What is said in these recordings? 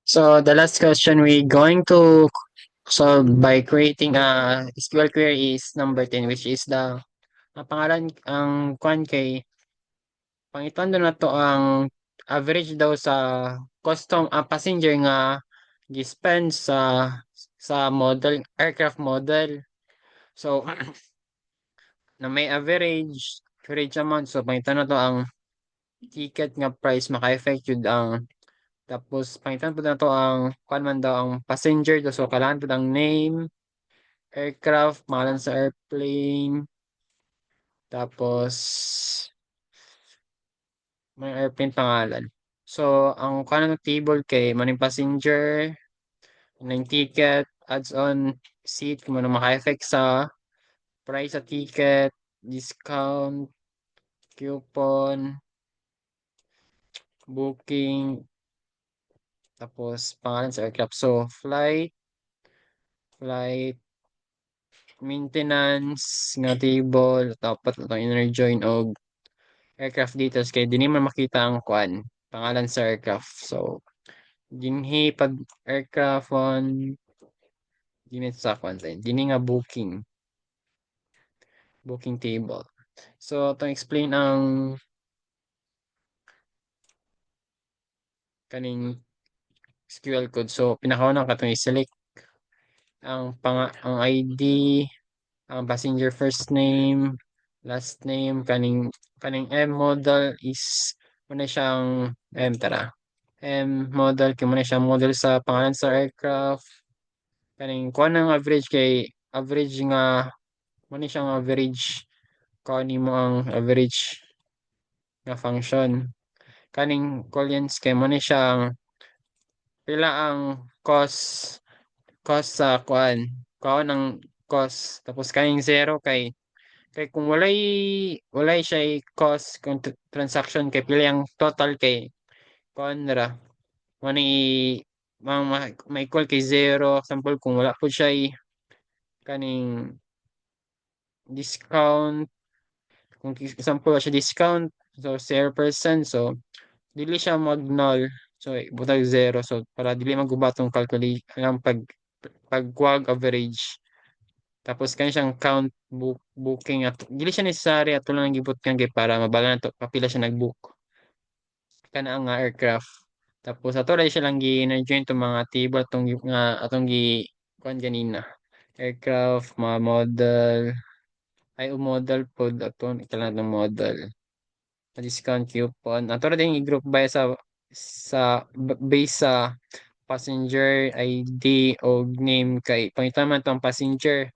So the last question we going to solve by creating a SQL query is number 10, which is ang pangalan ang kwan kay pangitan na to ang average daw sa passenger nga gi-spend sa model aircraft model. So na may average amount, so pangitan na to ang ticket nga price maka-effect yun ang. Tapos pangitan po na to ang kuan man daw ang passenger daw, so kailangan po ang name, aircraft, pangalan sa airplane, tapos may airplane pangalan. So ang kanang table kay maning passenger, maning ticket, adds on seat kung ano maka-effect sa price sa ticket, discount, coupon, booking, tapos pangalan sa aircraft. So flight maintenance nga table, dapat itong inner-join og aircraft details kay di man makita ang kwan, pangalan sa aircraft. So dinhi pag aircraft on dinhi sa kwan dinhi nga booking table. So to explain ang kaning SQL code. So pinakauna katong i-select ang ID, ang passenger first name, last name, kaning M model is muna siyang M model kay muna siyang model sa pangalan sa aircraft. Kaning kuha ng average kay average nga muna siyang average kuha mo ang average nga function. Kaning Collins kay muna siyang pila ang cost sa kuha ng cost, tapos kaning zero kay kung walay siya cost kung transaction kay pila ang total kay kuan ra mo ni ma equal kay zero. Example kung wala po siya kaning discount, kung example wala siya discount, so 0%, so dili siya mag null, so butag zero, so para dili magubatong calculation ang pagkuwag average. Tapos kanya siyang booking at dili siya necessary at lang gibot kang para mabala na to kapila siya nag-book kana ang aircraft. Tapos ato ray siya lang gi-join to mga table atong gi kuan ganina. Aircraft, mga model, ay model pod aton ikalan ng model. Discount coupon. Ato ra din i-group by base sa passenger ID o name kay pangita man tong passenger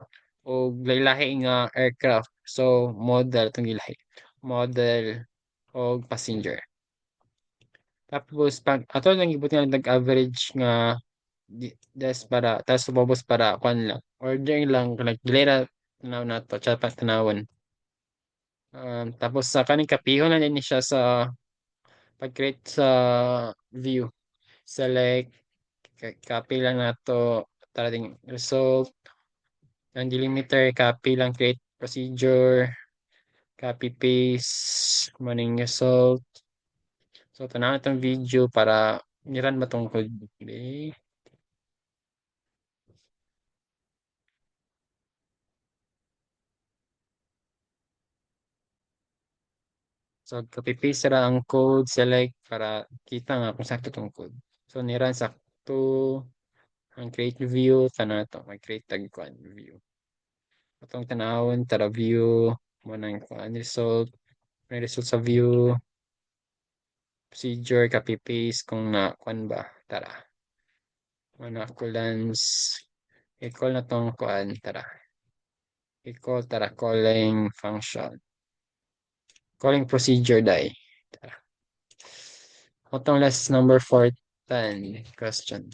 o lahi nga aircraft. So model itong gilahi. Model o passenger. Tapos pag ato lang gibut nga nag-average nga des para tas subobos para kwan lang. Order lang like dili ra tanaw na to chat tanawon. Tapos sa kaning kapihon na din siya sa pag-create sa view. Select copy lang nato tara ding result. Ang delimiter copy lang, create procedure, copy paste maning result. So tanaw itong video para niran ba tong code. Okay. So copy paste ra ang code, select para kita nga kung sakto tong code. So niran sakto ang create view tanaw to, may create tag kuan view. Atong tanawon tara view mo nang kuan result, may result sa view, procedure, copy paste kung na kuan ba. Tara. Mana kulans i-call na tong kuan tara. I-call tara calling function. Calling procedure dai. Tara. Atong last number 410 question.